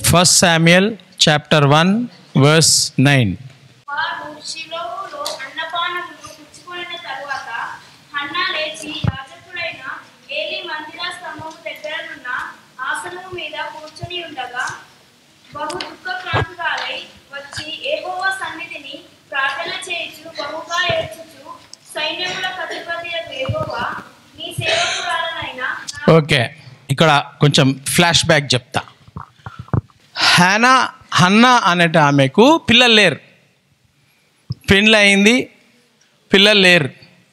1 Samuel chapter 1 verse 9. వారు షిలోహులో అన్నపానములు పుచ్చుకొనిన తరువాత Hannah లేచి యాజకుడైన ఏలీ మందిర స్తంభము దగ్గరనున్న ఆసనము మీద కూర్చొని ఉండగా బహు దుఃఖక్రాంతురాలై వచ్చి యెహోవా సన్నిధిని ప్రార్థన చేయుచు బహుగా ఏడ్చుచు సైన్యములకు అధిపతియగు యెహోవా నీ సేవకురాలనైన ఓకే, ఇక్కడ కొంచెం ఫ్లాష్ బ్యాక్ చెప్తా. హన్నా అనేట ఆమెకు పిల్లలు లేరు, పెళ్ళయింది, పిల్లలు లేరు.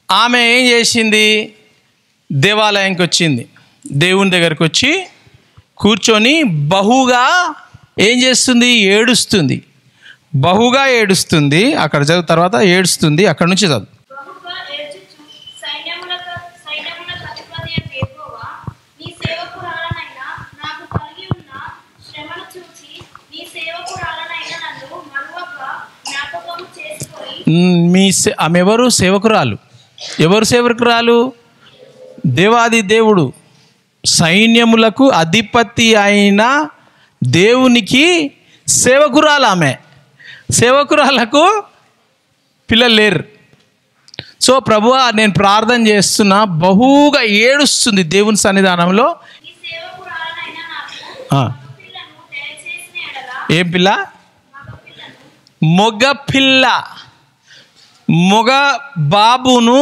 ఆమె ఏం చేసింది? దేవాలయంకి వచ్చింది, దేవుని దగ్గరికి వచ్చి కూర్చొని బహుగా ఏం చేస్తుంది? ఏడుస్తుంది. బహుగా ఏడుస్తుంది. అక్కడ చదువు, తర్వాత ఏడుస్తుంది, అక్కడ నుంచి చదువు. బహుగా ఏడ్చుచు సైన్యములకు అధిపతియగు యెహోవా నీ సేవకురాలనైన నాకు కలిగి ఉన్న శ్రమను చూచి నీ సేవకురాలనైన నన్ను మరువక జ్ఞాపకము చేసుకొని ఆమె ఎవరు? సేవకురాలు. ఎవరు సేవకురాలు? దేవాది దేవుడు, సైన్యములకు అధిపతి అయిన దేవునికి సేవకురాలు ఆమె. సేవకురాలకు పిల్లలు లేరు. సో ప్రభువా నేను ప్రార్థన చేస్తున్నా, బహుగా ఏడుస్తుంది దేవుని సన్నిధానంలో. నీ సేవకురాలనైన నాకు మగపిల్లను దయచేసిన ఎడల ఏం పిల్ల? మగ పిల్ల, మగ బాబును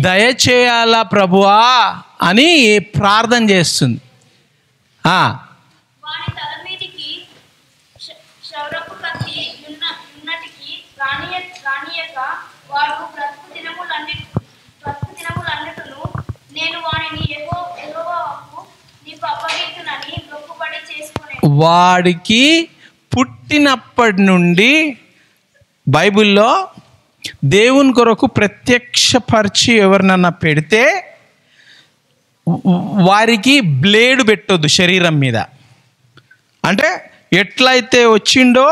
దయచేయాలా ప్రభువా అని ప్రార్థన చేస్తుంది. వాని తల మీదికి క్షౌరపు కత్తి ఉన్నటికి రానియక వాడు బ్రతుకు దినములన్నిటిను నేను వానిని యెహోవాకు నీకు అప్పగించునని మొక్కుబడి చేసుకునే. వాడికి పుట్టినప్పటి నుండి బైబిల్లో దేవుని కొరకు ప్రత్యక్షపరిచి ఎవరినన్నా పెడితే వారికి బ్లేడ్ పెట్టొద్దు శరీరం మీద. అంటే ఎట్లయితే వచ్చిండో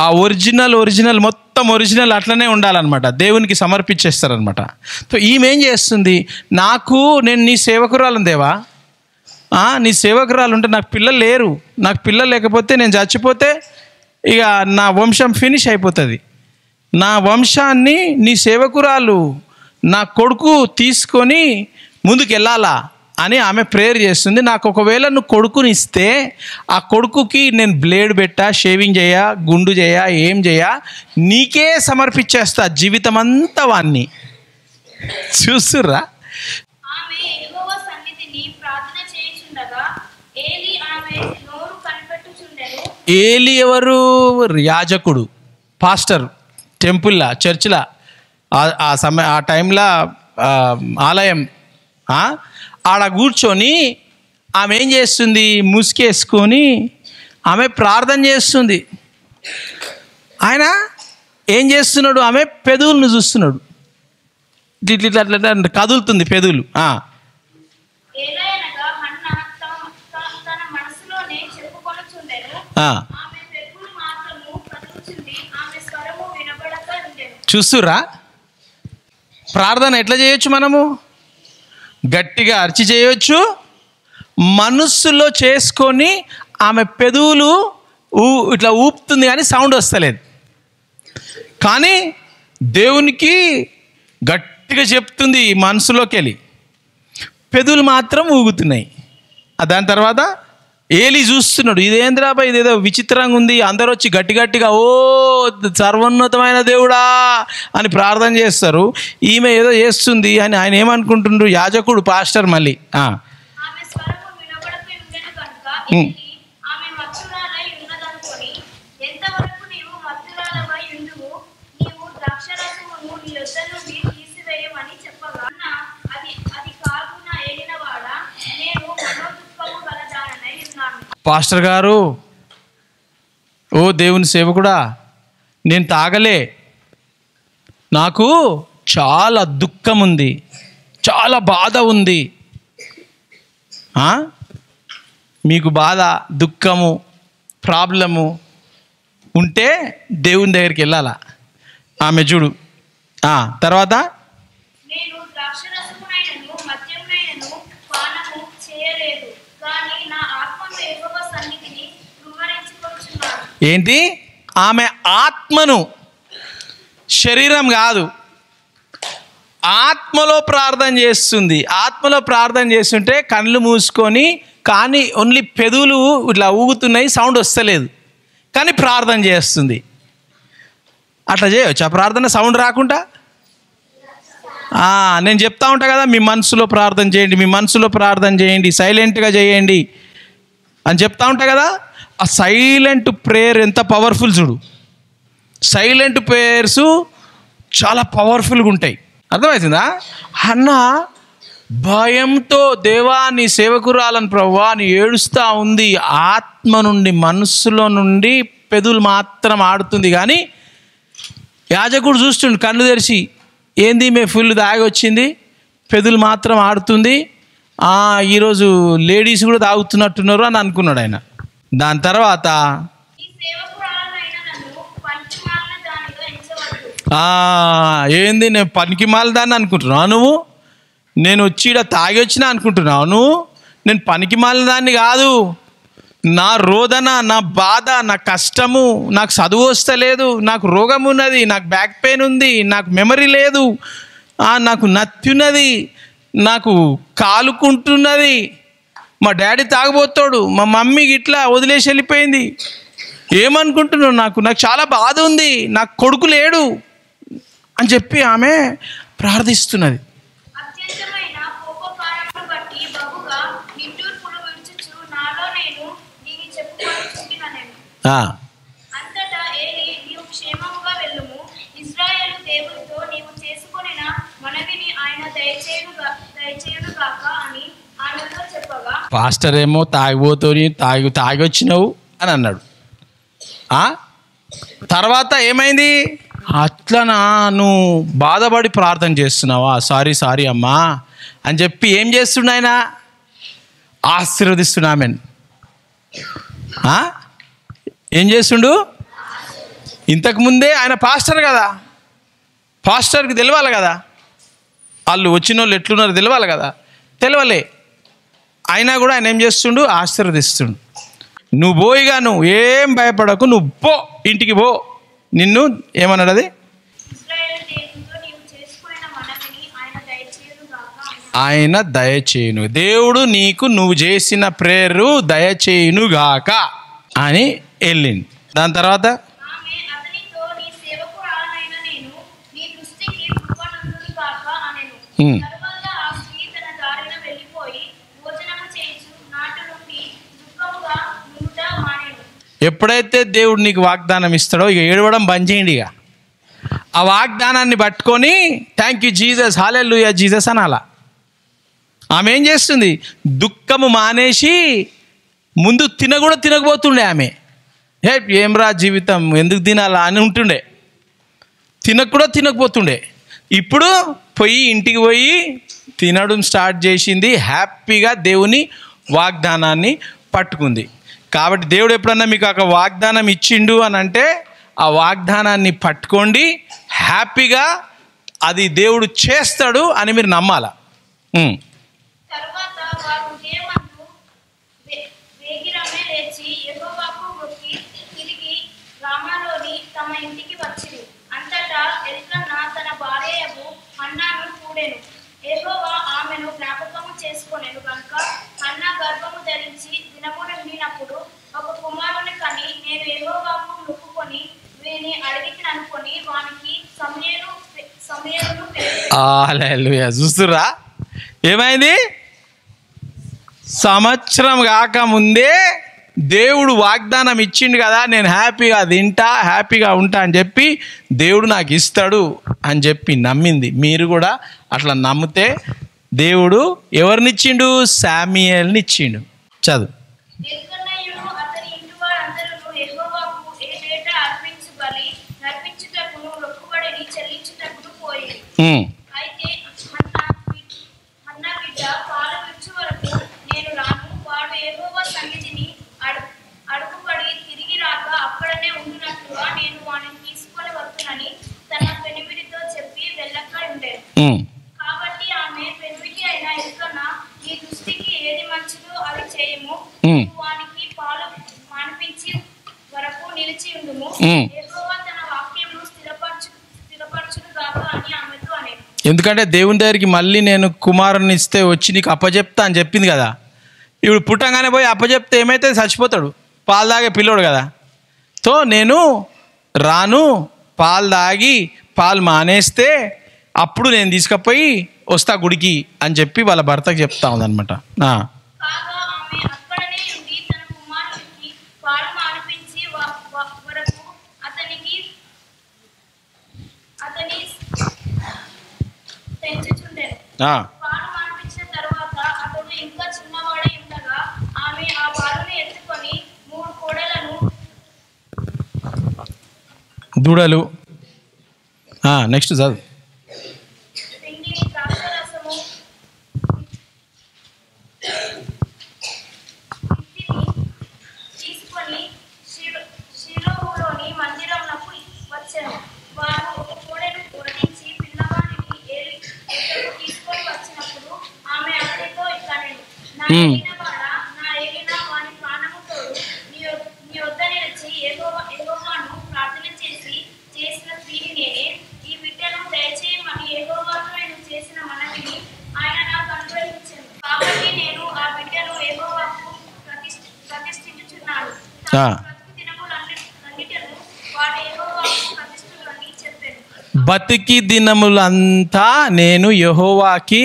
ఆ ఒరిజినల్ మొత్తం ఒరిజినల్ అట్లనే ఉండాలన్నమాట. దేవునికి సమర్పించేస్తారనమాట. సో ఈమె ఏం చేస్తుంది? నేను నీ సేవకురాలను దేవా, నీ సేవకురాలు ఉంటే నాకు పిల్లలు లేరు, నాకు పిల్లలు లేకపోతే నేను చచ్చిపోతే ఇక నా వంశం ఫినిష్ అయిపోతుంది. నా వంశాన్ని నీ సేవకురాలు నా కొడుకు తీసుకొని ముందుకు వెళ్ళాలా అని ఆమె ప్రేయర్ చేస్తుంది. నాకు ఒకవేళ నువ్వు కొడుకుని ఇస్తే ఆ కొడుకుకి నేను బ్లేడ్ పెట్టా, షేవింగ్ చేయ, గుండు చేయ, ఏం చేయ, నీకే సమర్పించేస్తా జీవితం అంతా వాన్ని. చూస్తుర్రా? ఆమె యెహోవా సన్నిధిని ప్రార్థన చేయుచుండగా ఏలీ ఆమె నోరు కనిపెట్టుచుండెను. ఏలీ ఎవరు? యాజకుడు, పాస్టర్, టెంపుల్లా, చర్చిలా, ఆ టైంలో ఆలయం. ఆడ కూర్చొని ఆమె ఏం చేస్తుంది? ముసుకేసుకొని ఆమె ప్రార్థన చేస్తుంది. ఆయన ఏం చేస్తున్నాడు? ఆమె పెదవులను చూస్తున్నాడు. ఇట్లా కదులుతుంది పెదవులు. ఏలయనగా హన్నా తన మనసులోనే చెప్పుకొనుచుండెను. ఆమె పెదవులు మాత్రము కదులుచుండి ఆమె స్వరము వినబడక ఉండెను. చూస్తురా? ప్రార్థన ఎట్లా చేయొచ్చు? మనము గట్టిగా అరిచి చేయొచ్చు, మనస్సులో చేసుకొని ఆమె పెదవులు ఇట్లా ఊపుతుంది కానీ సౌండ్ వస్తలేదు. కానీ దేవునికి గట్టిగా చెప్తుంది మనసులోకి వెళ్ళి, పెదవులు మాత్రం ఊగుతున్నాయి. దాని తర్వాత ఏలీ చూస్తున్నాడు, ఇదేంద్రాబాయ్ ఇదేదో విచిత్రంగా ఉంది. అందరూ వచ్చి గట్టిగా ఓ సర్వోన్నతమైన దేవుడా అని ప్రార్థన చేస్తారు. ఈమె ఏదో చేస్తుంది అని ఆయన ఏమనుకుంటుండ్రు? యాజకుడు, పాస్టర్. మళ్ళీ ఆమె స్వరము వినబడక ఉండెను కనుక ఏలీ ఆమె మత్తురాలై ఉన్నదనుకొని, ఎంతవరకు నీవు మత్తురాలవై ఉండువు, నీవు ద్రాక్షరసమును నీ యొద్ద నుండి తీసివేయమని చెప్పగా అది కాగున ఏలినవాడా, నేను మనోదుఃఖము గలదాననై ఉన్నాను. పాస్టర్ గారు, ఓ దేవుని సేవకుడా, నేను తాగలే, నాకు చాలా దుఃఖం ఉంది, చాలా బాధ ఉంది. మీకు బాధ, దుఃఖము, ప్రాబ్లము ఉంటే దేవుని దగ్గరికి వెళ్ళాలా. ఆమె చూడు తర్వాత, నేను ద్రాక్షరసమునైనను మద్యమునైనను పానము చేయలేదు, కానీ నా ఆత్మను యెహోవా సన్నిధిని ఏంటి? ఆమె ఆత్మను, శరీరం కాదు, ఆత్మలో ప్రార్థన చేస్తుంది. ఆత్మలో ప్రార్థన చేస్తుంటే కళ్ళు మూసుకొని, కానీ ఓన్లీ పెదవులు ఇట్లా ఊగుతున్నాయి, సౌండ్ వస్తలేదు, కానీ ప్రార్థన చేస్తుంది. అట్లా చేయవచ్చు ఆ ప్రార్థన సౌండ్ రాకుండా? నేను చెప్తా ఉంటా కదా, మీ మనసులో ప్రార్థన చేయండి, మీ మనసులో ప్రార్థన చేయండి, సైలెంట్గా చేయండి అని చెప్తా ఉంటా కదా. ఆ సైలెంట్ ప్రేయర్ ఎంత పవర్ఫుల్ చూడు. సైలెంట్ ప్రేయర్స్ చాలా పవర్ఫుల్గా ఉంటాయి. అర్థమవుతుందా? అన్న భయంతో దేవా నీ సేవకురాలను ప్రభువా అని ఏడుస్తూ ఉంది. ఆత్మ నుండి, మనస్సులో నుండి పెదవులు మాత్రం ఆడుతుంది, కానీ యాజకుడు చూస్తుండు కళ్ళు తెరిచి, ఏంది మే ఫుల్ దాగి వచ్చింది, పెదవులు మాత్రం ఆడుతుంది, ఈరోజు లేడీస్ కూడా తాగుతున్నట్టున్నారు అని అనుకున్నాడు ఆయన. దాని తర్వాత ఏంది నేను పనికి మాలదాన్ని అనుకుంటున్నావు నువ్వు, నేను వచ్చి ఇక్కడ తాగి వచ్చినా అనుకుంటున్నావు నువ్వు, నేను పనికి మాలదాన్ని కాదు, నా రోదన, నా బాధ, నా కష్టము, నాకు చదువు వస్తలేదు, నాకు రోగం ఉన్నది, నాకు బ్యాక్ పెయిన్ ఉంది, నాకు మెమరీ లేదు, నాకు నత్తి ఉన్నది, నాకు కాలుకుంటున్నది, మా డాడీ తాగబోతాడు, మా మమ్మీ ఇట్లా వదిలేసి వెళ్ళిపోయింది, ఏమనుకుంటున్నావు, నాకు చాలా బాధ ఉంది, నాకు కొడుకు లేడు అని చెప్పి ఆమె ప్రార్థిస్తున్నది. పాస్టర్ ఏమో తాగి వచ్చినావు అని అన్నాడు. తర్వాత ఏమైంది? అట్లనా నువ్వు బాధపడి ప్రార్థన చేస్తున్నావా, సారీ అమ్మా అని చెప్పి ఏం చేస్తుండ ఆయన? ఆశీర్వదిస్తున్నామెన్. ఏం చేస్తుండు? ఇంతకుముందే ఆయన పాస్టర్ కదా, పాస్టర్కి తెలవాలి కదా, వాళ్ళు వచ్చిన వాళ్ళు ఎట్లున్నారు తెలవాలి కదా, తెలవలే. అయినా కూడా ఆయన ఏం చేస్తుండు? ఆశీర్వదిస్తుండు. నువ్వు పోయిగా, నువ్వు ఏం భయపడకు, నువ్వు పో, ఇంటికి పో, నిన్ను ఏమన్నాడు? అది ఆయన దయచేయును, దేవుడు నీకు నువ్వు చేసిన ప్రేయరు దయచేయునుగాక అని వెళ్ళింది. దాని తర్వాత ఎప్పుడైతే దేవుడు నీకు వాగ్దానం ఇస్తాడో ఇక ఏడవడం బంద్ చేయండి. ఇక ఆ వాగ్దానాన్ని పట్టుకొని thank you Jesus, hallelujah Jesus అనాలా. ఆమె ఏం చేస్తుంది? దుఃఖము మానేసి, ముందు తినకపోతుండే ఆమె. ఏమ్రా జీవితం ఎందుకు తినాలా అని ఉంటుండే, తినకపోతుండే. ఇప్పుడు ఇంటికి పోయి తినడం స్టార్ట్ చేసింది, హ్యాపీగా దేవుని వాగ్దానాన్ని పట్టుకుంది. కాబట్టి దేవుడు ఎప్పుడన్నా మీకు ఒక వాగ్దానం ఇచ్చిండు అని అంటే ఆ వాగ్దానాన్ని పట్టుకోండి, హ్యాపీగా అది దేవుడు చేస్తాడు అని మీరు నమ్మాల. యెహోవా ఆమెను జ్ఞాపకము చేసుకొనెను గనుక హన్నా గర్భము ధరించి దినము నిండినప్పుడు ఒక కుమారుని కని, నేను యెహోవాకు మొక్కుకొని వీని అడిగితిని అనుకొని వానికి సమూయేలును హల్లెలూయా. చూస్తురా ఏమైంది? సంవత్సరం కాకముందే దేవుడు వాగ్దానం ఇచ్చిండు కదా, నేను హ్యాపీగా తింటా, హ్యాపీగా ఉంటా అని చెప్పి దేవుడు నాకు ఇస్తాడు అని చెప్పి నమ్మింది. మీరు కూడా అట్లా నమ్మితే దేవుడు ఎవరిని ఇచ్చిండు? శామ్యుయేల్ని ఇచ్చిండు. చదువు. అడుగుపడి తిరిగి రాక అక్కడనే ఉండినట్లుగా నేను వాడిని తీసుకొని వస్తునని తన పెనిమిడితో చెప్పి వెళ్ళక ఉండేది. కాబట్టి ఆమె పెనిమిటి అయిన ఎల్కన్నా నీ దృష్టికి ఏది మంచిదో అది చేయము, వానికి పాలు మానిపించి వరకు నిలిచి విందుము. ఉమ్. యెహోవా తన వాక్యమును స్థిరపరచునుగాక అని ఆమెతో అనెను. ఎందుకంటే దేవుని దగ్గరికి మళ్ళీ నేను కుమారుని ఇస్తే వచ్చి నీకు అప్పచెప్తా అని చెప్పింది కదా. ఇప్పుడు పుట్టంగానే పోయి అప్పచెప్తే ఏమైతే చచ్చిపోతాడు, పాలు తాగే పిల్లోడు కదా. సో నేను రాను, పాలు తాగి పాలు మానేస్తే అప్పుడు నేను తీసుకుపోయి వస్తా గుడికి అని చెప్పి వాళ్ళ భర్తకు చెప్తా ఉందన్నమాట. కాగా ఆమె అక్కడనే ఉండి తన కుమారునికి పాలు మానిపించి వరకు అతని పెంచుచుండెను. పాలు మానిపించిన తర్వాత అతడు ఇంకా చిన్నవాడై ఉండగా ఆమె ఆ పాలను ఎత్తుకొని 3 కోడెలను దూడలు నెక్స్ట్ చదువు. పిండిని ద్రాక్షరసము తీసుకొని షిలోహులోని మందిరమునకు వచ్చెను. వారు ఒక కోడెను వధించి పిల్లవాడిని ఏలి ఎద్దకు తీసుకొని వచ్చినప్పుడు ఆమె అతనితో ఇట్లనెను, నా ఏలిన వాని ప్రాణము తోడు నీ వద్ద నిలిచి యెహోవాను ప్రార్థన చేసిన స్త్రీని నేనే. ఈ బిడ్డను దయచేయమని యెహోవాకు నేను చేసిన మనవిని ఆయన నాకు అనుగ్రహించెను. కాబట్టి నేను ఆ బిడ్డను యెహోవాకు ప్రతిష్ఠించుచున్నాను. బ్రతుకు దినములన్నిటిలో వాడు యెహోవాకు ప్రతిష్ఠులని చెప్పాను. బతికి దినములంతా నేను యెహోవాకి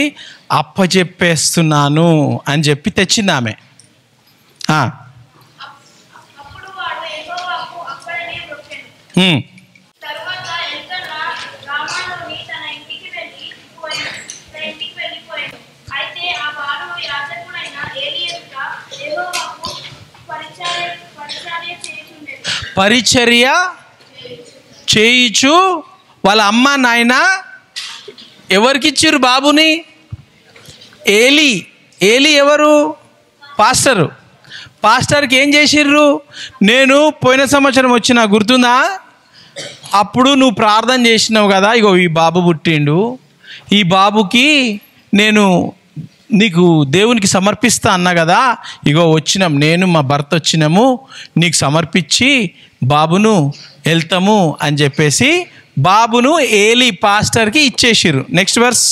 అప్పచెప్పేస్తున్నాను అని చెప్పి తెచ్చింది ఆమె. అప్పుడు వాడు యెహోవాకు అక్కడనే మొక్కెను. తరువాత ఎల్కన్నా రామాలోని తన ఇంటికి వెళ్ళిపోయాడు. అయితే ఆ బాలుడు యాజకుడైన ఏలీ ఎదుట యెహోవాకు పరిచర్య చేయిచు వాళ్ళ అమ్మ నాయన ఎవరికిచ్చిర్రు బాబుని? ఏలీ ఎవరు? పాస్టర్కి ఏం చేసిర్రు? నేను పోయిన సంవత్సరం వచ్చిన గుర్తుందా? అప్పుడు నువ్వు ప్రార్థన చేసినావు కదా, ఇగో ఈ బాబు పుట్టిండు, ఈ బాబుకి నేను నీకు దేవునికి సమర్పిస్తా అన్నా కదా, ఇగో వచ్చినాం, నేను మా భర్త వచ్చినాము నీకు సమర్పించి బాబును వెళ్తాము అని చెప్పేసి బాబును ఏలీ పాస్టర్కి ఇచ్చేసిర్రు. Next verse.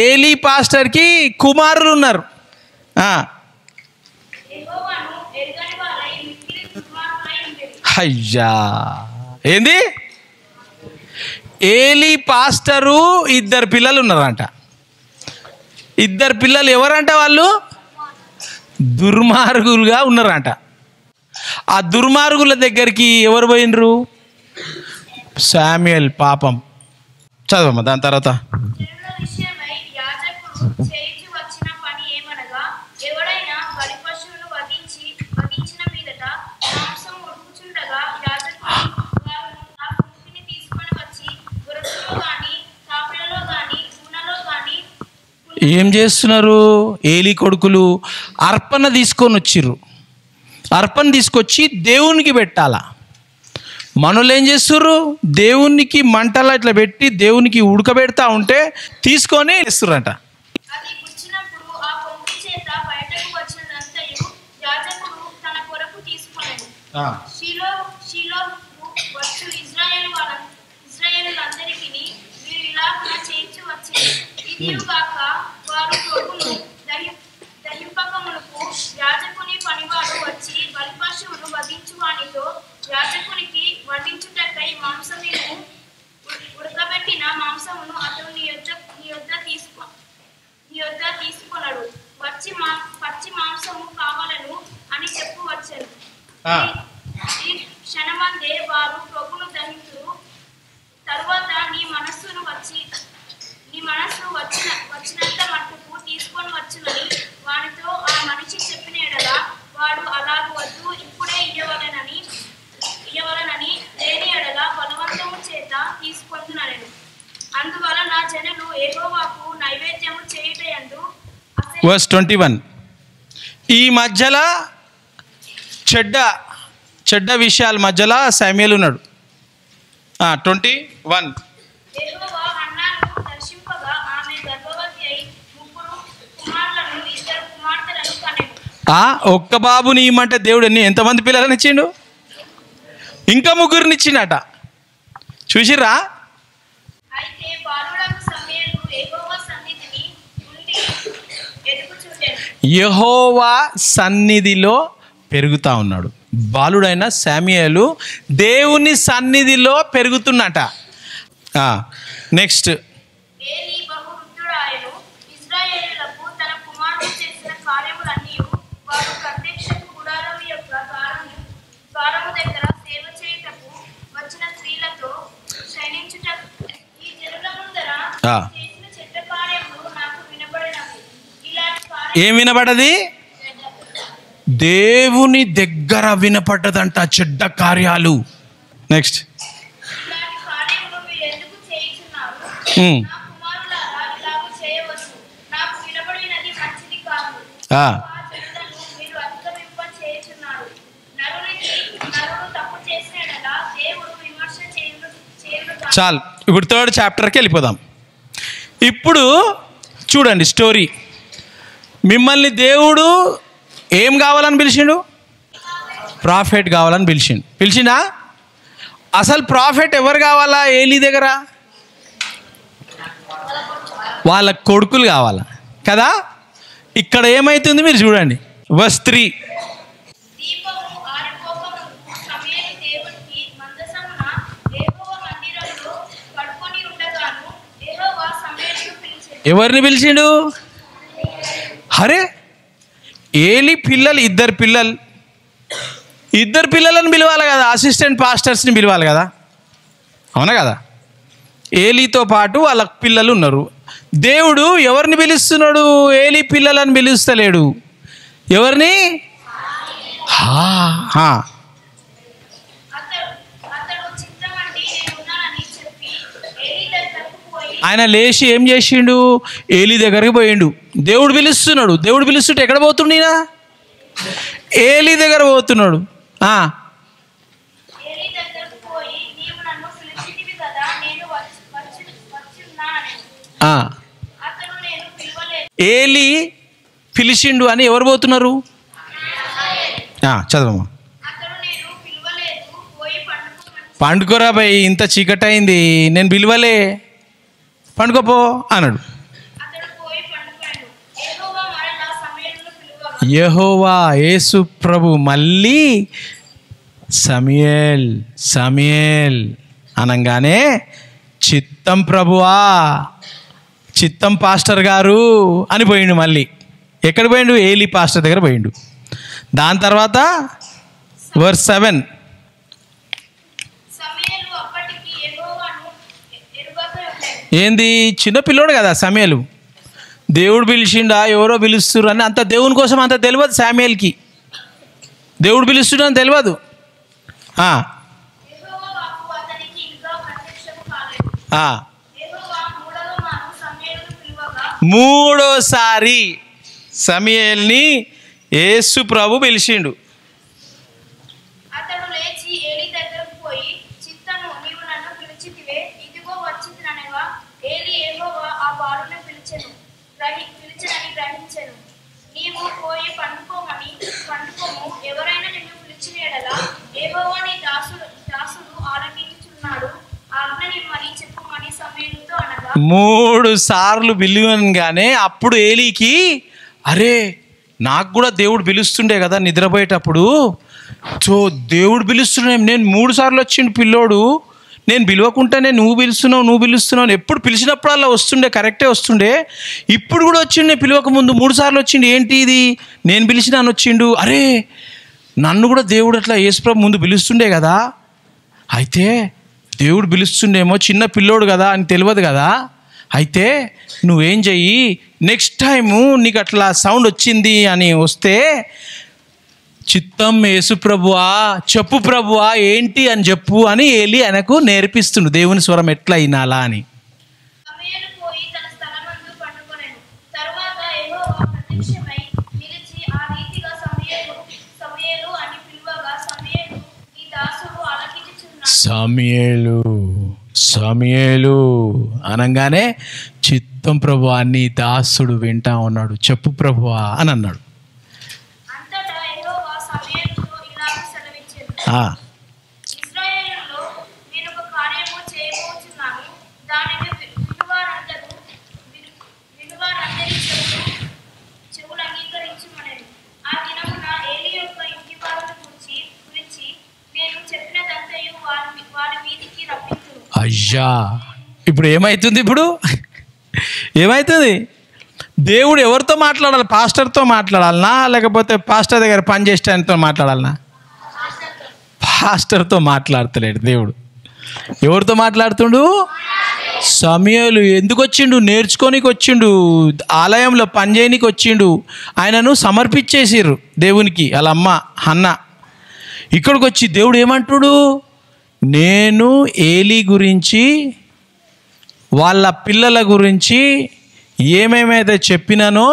ఏలీ పాస్టర్కి కుమారులు ఉన్నారు. అయ్యా ఏంది? ఏలీ పాస్టరు 2 పిల్లలు ఉన్నారంట. 2 పిల్లలు ఎవరంట? వాళ్ళు దుర్మార్గులుగా ఉన్నారంట. ఆ దుర్మార్గుల దగ్గరికి ఎవరు పోయినరు? శామ్యుయేల్. పాపం చదవమ్మా దాని తర్వాత. ఏం చేస్తున్నారు? ఏలీ కొడుకులు అర్పణ తీసుకొని వచ్చిర్రు. అర్పణ తీసుకొచ్చి దేవునికి పెట్టాలా. మనోళ్ళు ఏం చేస్తుర్రు? దేవునికి మంటలా ఇట్లా పెట్టి దేవునికి ఉడకబెడతా ఉంటే తీసుకొని ఇస్తుర్రంట. యాజకుని పనివాడు వచ్చి బలిపశువును వధించువానితో యాజకునికి వడ్డించుటకై మాంసమును ఉడకబెట్టిన మాంసమును అతడు నీ యొద్ద తీసుకొనడు. పచ్చి మాంసము కావాలను అని చెప్పు వచ్చాను. ఈ క్షణమందే వారు ప్రభును దహించురు. తరువాత నీ మనస్సు వచ్చినంత మట్టుకు తీసుకొని వచ్చునని వానితో ఆ మనిషి చెప్పిన ఎడల వాడు అలాగ వద్దు, ఇప్పుడే ఇయ్యవలనని లేని ఎడల బలవంతము చేత తీసుకొందుననెను. అందువలన జనులు యెహోవాకు నైవేద్యము చేయుటయందు వర్స్ 21. ఈ మధ్యలో చెడ్డ విషయాల మధ్యలో శామ్యుయేల్ ఉన్నాడు. 21. యెహోవా హన్నాను దర్శింపగా ఆమె గర్భవతి అయి 3 కుమారులను 2 కుమార్తెలను కనెను. ఒక్క బాబుని ఇమ్మంటే దేవుడు ఎంతమంది పిల్లలని ఇచ్చిండు? ఇంకా ముగ్గురిని ఇచ్చిండట. చూసిర్రా? అయితే బాలుడగు సమూయేలు యెహోవా సన్నిధిని ఉండి ఎదుగుచుండెను. యెహోవా సన్నిధిలో పెరుగుతా ఉన్నాడు. బాలుడైన సమూయేలు దేవుని సన్నిధిలో పెరుగుతున్నట. నెక్స్ట్, ఏలీ బహువృద్ధుడాయెను. ఇశ్రాయేలీయులకు తన కుమారుడు చేసిన కార్యములన్నీయు వారు ప్రత్యక్షపు గుడారము యొక్క ద్వారము దగ్గర సేవ చేయుటకు వచ్చిన స్త్రీలతో శయనించుటకు ఈ జనుల ముందర చేసిన చెడ్డ కార్యములు నాకు వినబడినవి. ఇలాంటి ఏం వినబడది? దేవుని దగ్గర వినపడ్డదంట చెడ్డ కార్యాలు. నెక్స్ట్, ఇలాంటి కార్యములు మీరు ఎందుకు చేయుచున్నారు? నా కుమారులారా, ఇలాగు చేయవద్దు. నాకు వినబడినది మంచిది కాదు. ఆ చెడులను మీరు అధిగమింప చేయుచున్నారు. నరుడు తప్పు చేసిన యెడల దేవుడు విమర్శ చేయును. చాలు, ఇప్పుడు 3rd చాప్టర్కి వెళ్ళిపోదాం. ఇప్పుడు చూడండి స్టోరీ. మిమ్మల్ని దేవుడు ఏం కావాలని పిలిచిండు? ప్రాఫెట్ కావాలని పిలిచిండా? అసలు ప్రాఫెట్ ఎవరు కావాలా ఏలీ దగ్గర? వాళ్ళ కొడుకులు కావాలా కదా? ఇక్కడ ఏమైతుంది మీరు చూడండి. verse 3. దీపము ఆరిపోకముందు సమూయేలు దేవునికి మందసమున యెహోవా మందిరములో పడుకొని ఉండగాను యెహోవా సమూయేలును పిలిచెను. ఎవరిని పిలిచిండు? అరే, ఏలీ పిల్లలు ఇద్దరు పిల్లలను పిలవాలి కదా, అసిస్టెంట్ పాస్టర్స్ని పిలవాలి కదా, అవునా కదా? ఏలీతో పాటు వాళ్ళ పిల్లలు ఉన్నారు. దేవుడు ఎవరిని పిలుస్తున్నాడు? ఏలీ పిల్లలను పిలుస్తలేడు. ఎవరిని? అతడు చిత్తమండి నేనున్నానని చెప్పి ఏలీ దగ్గరకు పోయి ఆయన లేచి ఏం చేసిండు? ఏలీ దగ్గరికి పోయిండు. దేవుడు పిలుస్తున్నాడు. దేవుడు పిలుస్తుంటే ఎక్కడ పోతుండీనా? ఏలీ దగ్గర పోతున్నాడు. ఏలీ దగ్గరకు పోయి నీవు నన్ను పిలిచితివి కదా, నేను వచ్చున్నానని. అతడు నేను పిలవలేదు. ఏలీ పిలిచిండు అని ఎవరు పోతున్నారు? చదవమ్మా. అతడు నేను పిలవలేదు, పోయి పండుకోరా భయ్, ఇంత చీకటి అయింది, నేను పిలవలే, పండుకోపో అన్నాడు. అతడు పోయి పండుకోయాడు. యెహోవా మరలా సమూయేలును పిలువగా యెహోవా యేసు ప్రభు మళ్ళీ సమూయేల్ అనగానే చిత్తం ప్రభువా, చిత్తం పాస్టర్ గారు అని పోయిండు. మళ్ళీ ఎక్కడ పోయిండు? ఏలీ పాస్టర్ దగ్గర పోయిండు. దాని తర్వాత verse 7. సమూయేలు అప్పటికి యెహోవాను ఎరుగక ఉండెను. ఏంది? చిన్న పిల్లోడు కదా సమూయేలు. దేవుడు పిలిచిండా ఎవరో పిలుస్తున్నారు అని అంత దేవుని కోసం అంత తెలియదు శామ్యూయేల్కి. దేవుడు పిలుస్తున్నాడని తెలియదు. యెహోవా వాక్కు అతనికి ఇంకా ప్రత్యక్షము కాలేదు. యెహోవా మూడవ మారు సమూయేలును పిలువగా మూడోసారి సమూయేల్ని యేసు ప్రభు పిలిచిండు. అతడు లేచి ఏలీ దగ్గరకు పోయి, చిత్తము నీవు నన్ను పిలిచితివే, ఇదిగో వచ్చితిననగా ఏలీ యెహోవా ఆ బాలుని పిలిచెనని గ్రహించెను. నీవు పోయి పండుకోము, ఎవరైనా నిన్ను పిలిచిన యెడల యెహోవా నీ దాసుడు ఆలకించుచున్నాడు, ఆజ్ఞనిమ్మని చెప్పుమని సమూయేలుతో అనగా 3 సార్లు పిలువగానే అప్పుడు ఏలీకి అరే నాకు కూడా దేవుడు పిలుస్తుండే కదా నిద్రపోయేటప్పుడు, సో దేవుడు పిలుస్తున్నాడు, నేను 3 సార్లు వచ్చిండు పిల్లోడు, నేను పిలవకుండానే నువ్వు పిలుస్తున్నావు ఎప్పుడు పిలిచినప్పుడల్లా వస్తుండే, కరెక్టే వస్తుండే, ఇప్పుడు కూడా వచ్చిండు, నేను పిలవక ముందు 3 సార్లు వచ్చిండు, ఏంటి ఇది, నేను పిలిచినాను వచ్చిండు, అరే నన్ను కూడా దేవుడు అట్లా యేసుప్రభు ముందు పిలుస్తుండే కదా, అయితే దేవుడు పిలుస్తుండేమో, చిన్న పిల్లోడు కదా అని తెలియదు కదా, అయితే నువ్వేం చెయ్యి, నెక్స్ట్ టైము నీకు అట్లా సౌండ్ వచ్చింది అని వస్తే చిత్తం యేసు ప్రభువా, చెప్పు ప్రభువా ఏంటి అని చెప్పు అని ఏలీ ఆయనకు నేర్పిస్తుండు దేవుని స్వరం ఎట్లా వినాలా అని. సమూయేలు పోయి తన స్థలమందు పండుకొనెను. తరువాత యెహోవా ప్రత్యక్షమై నిలిచి ఆ రీతిగా సమూయేలు అని పిలువగా సమూయేలు నీ దాసుడు ఆలకించుచున్నాడు. సమూయేలు అనగానే చిత్తం ప్రభువా నీ దాసుడు వింటా ఉన్నాడు, చెప్పు ప్రభువా అని అన్నాడు. ఇశ్రాయేలులో నేను ఒక కార్యము చేయబోతున్నాను, దానిని వినువారందరి చెవులు అంగీకరించుమనెను. ఆ దినమున ఏలీ యొక్క ఇంటి వారిని గురించి నేను చెప్పినదంతయు వారి మీదికి రప్పించును. అయ్యా, ఇప్పుడు ఏమవుతుంది? ఏమవుతుంది? దేవుడు ఎవరితో మాట్లాడాలి? పాస్టర్తో మాట్లాడాలనా, లేకపోతే పాస్టర్ దగ్గర పనిచేసే ఆయనతో మాట్లాడాలనా? పాస్టర్తో మాట్లాడతలేడు దేవుడు. ఎవరితో మాట్లాడుతుండు? సమూయేలు ఎందుకు వచ్చిండు? నేర్చుకోనికి వచ్చిండు, ఆలయంలో పనిచేయనికి వచ్చిండు. ఆయనను సమర్పించేసిర్రు దేవునికి, వాళ్ళ అమ్మ హన్న. ఇక్కడికి వచ్చి దేవుడు ఏమంటుడు? నేను ఏలీ గురించి, వాళ్ళ పిల్లల గురించి ఏమేమైతే చెప్పినానో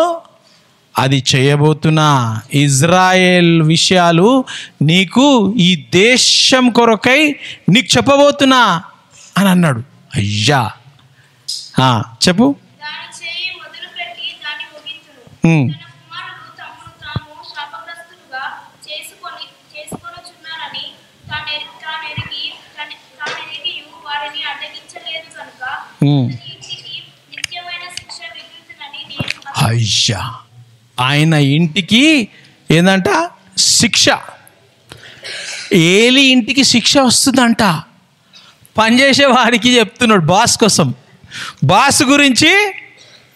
అది చేయబోతున్నా. ఇజ్రాయేల్ విషయాలు నీకు, ఈ దేశం కొరకై నీకు చెప్పబోతున్నా అని అన్నాడు. అయ్యా, చెప్పు. దాని చేయి మొదలుపెట్టి దాన్ని ముగించును. తన కుమారులు తమను తాము శాపగ్రస్తులుగా చేసుకొనుచున్నారని తానెరిగి వారిని అడ్డగించలేదు కనుక ఇంటికి నిత్యమైన శిక్ష విధించునని నేను. అయ్యా, ఆయన ఇంటికి ఏందంట? శిక్ష. ఏలీ ఇంటికి శిక్ష వస్తుందంట. పనిచేసే వాడికి చెప్తున్నాడు, బాస్ కోసం. బాస్ గురించి,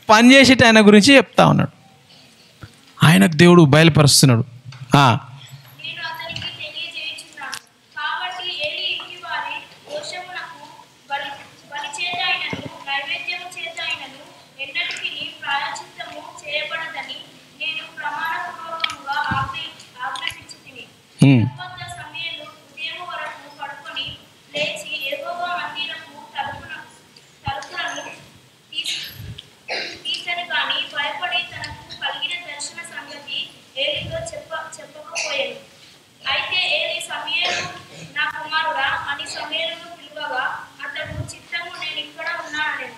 పనిచేసేట ఆయన గురించి చెప్తా ఉన్నాడు. ఆయనకు దేవుడు బయలుపరుస్తున్నాడు. నేను అతనికి తెలియజేయుచున్నాను. కాబట్టి ఏలీ ఇంటి వారి దోషమునకు బలి చేతైనను నైవేద్యము చేతైనను ఎన్నటికీ ప్రాయశ్చిత్తము చేయబడదని నేను ప్రమాణపూర్వకముగా ఆజ్ఞాపించితిని. తరువాత సమూయేలు ఉదయం వరకు పడుకొని లేచి యెహోవా మందిరపు తలుపులను తీసని కాని భయపడి తనకు కలిగిన దర్శన సంగతి ఏలీతో చెప్పకపోయాను. అయితే ఏలీ సమూయేలు, నా కుమారుడా అని సమూయేలును పిలువగా అతడు, చిత్తము, నేను ఇక్కడ ఉన్నానెను.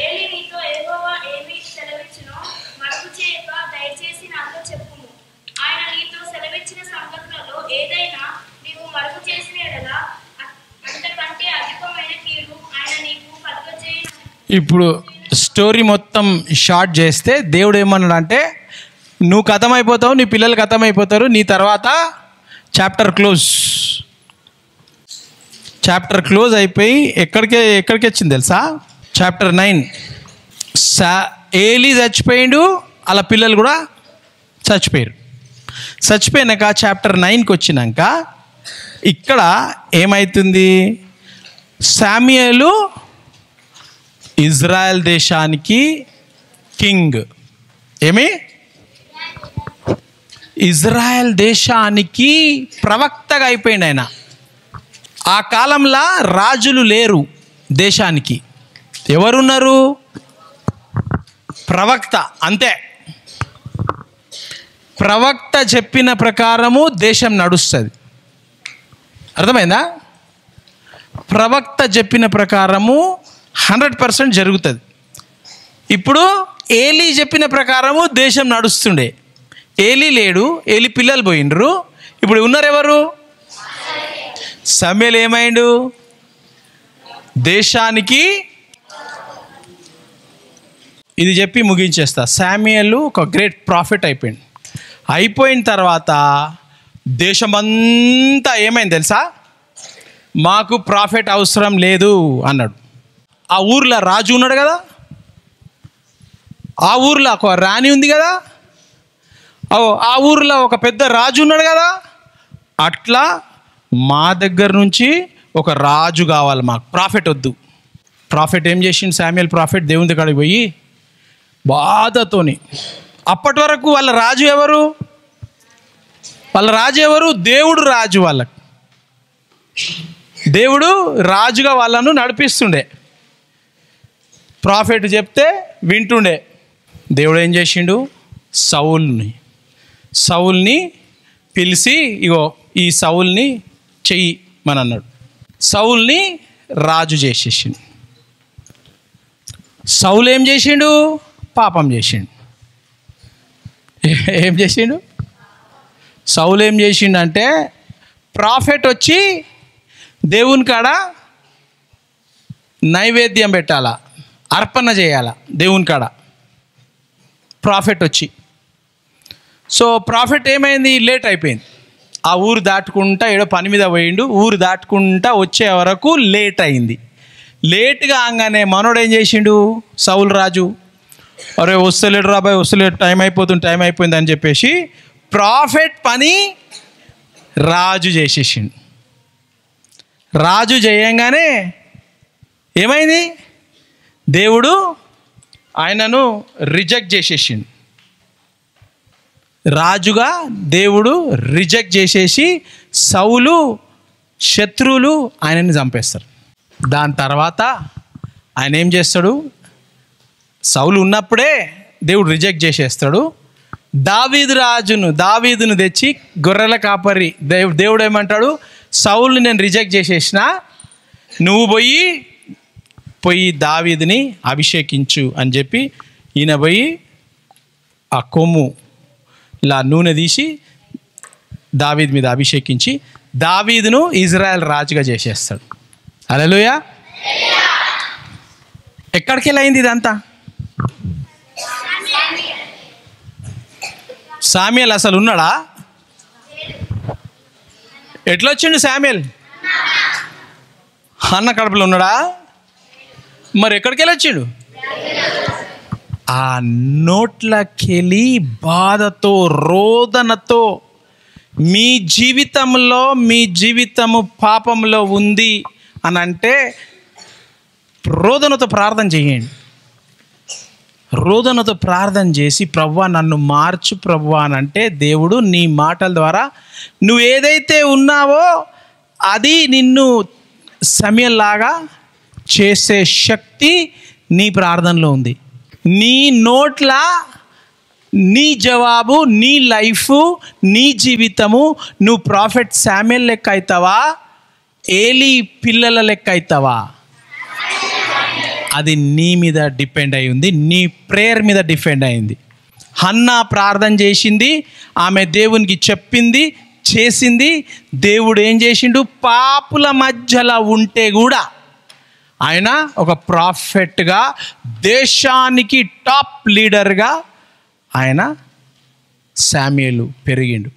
ఏలీ, నీతో యెహోవా ఏమి సెలవిచ్చునో మరుగు చేయక దయచేసి నాతో చెప్పుము. ఆయన నీతో సెలవిచ్చిన సంగతులలో ఏదైనా నీవు మరుగు చేసిన యెడల అంతకంటే అధికమైన కీడు ఆయన నీకు కలుగజేయును. ఇప్పుడు స్టోరీ మొత్తం షార్ట్ చేస్తే దేవుడు ఏమన్నాడంటే, నువ్వు ఖతమైపోతావు, నీ పిల్లలు ఖతమైపోతారు, నీ తర్వాత చాప్టర్ క్లోజ్ అయిపోయి ఎక్కడికి వచ్చింది తెలుసా? చాప్టర్ 9. ఏలీ చచ్చిపోయిండు, అలా పిల్లలు కూడా చచ్చిపోయారు. చచ్చిపోయినాక చాప్టర్ 9కి వచ్చినాక ఇక్కడ ఏమవుతుంది? సమూయేలు ఇజ్రాయెల్ దేశానికి కింగ్. ఇజ్రాయెల్ దేశానికి ప్రవక్తగా అయిపోయింది ఆయన. ఆ కాలంలో రాజులు లేరు దేశానికి. ఎవరున్నారు? ప్రవక్త. అంతే. ప్రవక్త చెప్పిన ప్రకారము దేశం నడుస్తుంది. అర్థమైందా? ప్రవక్త చెప్పిన ప్రకారము 100% జరుగుతుంది. ఇప్పుడు ఏలీ చెప్పిన ప్రకారము దేశం నడుస్తుండే. ఏలీ లేడు, ఏలీ పిల్లలు పోయిండ్రు. ఇప్పుడు ఉన్నారు ఎవరు? సమూయేలు ఏమైండు? దేశానికి. ఇది చెప్పి ముగించేస్తా. సమూయేలు ఒక గ్రేట్ ప్రాఫిట్ అయిపోయింది. అయిపోయిన తర్వాత దేశమంతా ఏమైంది తెలుసా? మాకు ప్రాఫిట్ అవసరం లేదు అన్నాడు. ఆ ఊర్లో రాజు ఉన్నాడు కదా, ఆ ఊర్లో ఒక రాణి ఉంది కదా, ఆ ఊర్లో ఒక పెద్ద రాజు ఉన్నాడు కదా, అట్లా మా దగ్గర నుంచి ఒక రాజు కావాలి, మాకు ప్రాఫిట్ వద్దు. ప్రాఫిట్ ఏం చేసిండు సమూయేలు? ప్రాఫిట్ దేవుని దగ్గరికి పోయి బాధతోని, అప్పటి వరకు వాళ్ళ రాజు ఎవరు? దేవుడు రాజు. వాళ్ళకు దేవుడు రాజుగా వాళ్ళను నడిపిస్తుండే. ప్రాఫిట్ చెప్తే వింటుండే. దేవుడు ఏం చేసిండు? సౌల్ని పిలిచి, ఇగో ఈ సౌల్ని చెయ్యి అని అన్నాడు. సౌల్ని రాజు చేసేసిండు. సౌలు ఏం చేసిండు? పాపం చేసిండు. ఏం చేసిండు? సౌలు ఏం చేసిండు అంటే ప్రాఫెట్ వచ్చి దేవుని కాడ నైవేద్యం పెట్టాలా, అర్పణ చేయాలా దేవుని కాడ. ప్రాఫెట్ వచ్చి, సో ప్రాఫెట్ ఏమైంది, లేట్ అయిపోయింది. ఆ ఊరు దాటుకుంటా ఏడో పని మీద పోయిండు, ఊరు దాటుకుంటా వచ్చే వరకు లేట్ అయింది. లేట్గా ఆగానే మనోడు ఏం చేసిండు, సౌలు రాజు, అరే వస్తలేడు రాబాయ్ వస్తలేడు, టైం అయిపోయింది అని చెప్పేసి ప్రాఫెట్ పని రాజు చేసేసిండు. రాజు చేయంగానే ఏమైంది, దేవుడు ఆయనను రిజెక్ట్ చేసేసిండు. రాజుగా దేవుడు రిజెక్ట్ చేసేసి సౌలు శత్రువులు ఆయనని చంపేస్తారు. దాని తర్వాత ఆయన ఏం చేస్తాడు, సౌలు ఉన్నప్పుడే దేవుడు రిజెక్ట్ చేసేస్తాడు. దావీదును తెచ్చి గొర్రెల కాపరి దేవుడు ఏమంటాడు, సౌలుని నేను రిజెక్ట్ చేసేసిన, నువ్వు పోయి దావీదుని అభిషేకించు అని చెప్పి ఈయన పోయి ఆ కొమ్ము ఇలా నూనె తీసి దావీదు మీద అభిషేకించి దావీదును ఇజ్రాయెల్ రాజుగా చేసేస్తాడు. హల్లెలూయా. ఎక్కడికి వెళ్ళి అయింది ఇదంతా? సామ్యుయల్ అసలు ఉన్నాడా? ఎట్లా వచ్చిండు సామ్యుయల్? అన్న కడుపులో ఉన్నాడా? మరి ఎక్కడికి వెళ్ళి వచ్చిండు? ఆ నోట్లకెళ్ళి బాధతో రోదనతో మీ జీవితము పాపంలో ఉంది అని అంటే రోదనతో ప్రార్థన చేయండి. రోదనతో ప్రార్థన చేసి ప్రభువా నన్ను మార్చు ప్రభువా అని అంటే దేవుడు నీ మాటల ద్వారా నువ్వు ఏదైతే ఉన్నావో అది నిన్ను సమయంలాగా చేసే శక్తి నీ ప్రార్థనలో ఉంది. నీ నోట్ల నీ జవాబు, నీ లైఫ్, నీ జీవితము నువ్వు ప్రాఫెట్ శామ్యుయల్ లెక్క అవుతావా, ఏలీ పిల్లల లెక్క అవుతావా, అది నీ మీద డిపెండ్ అయి ఉంది, నీ ప్రేయర్ మీద డిపెండ్ అయింది. హన్నా ప్రార్థన చేసింది, ఆమె దేవునికి చెప్పింది, చేసింది. దేవుడు ఏం చేసిండు, పాపుల మధ్యలో ఉంటే కూడా ఆయన ఒక ప్రాఫెట్గా, దేశానికి టాప్ లీడర్గా ఆయన శామ్యుయేలు పెరిగిండు.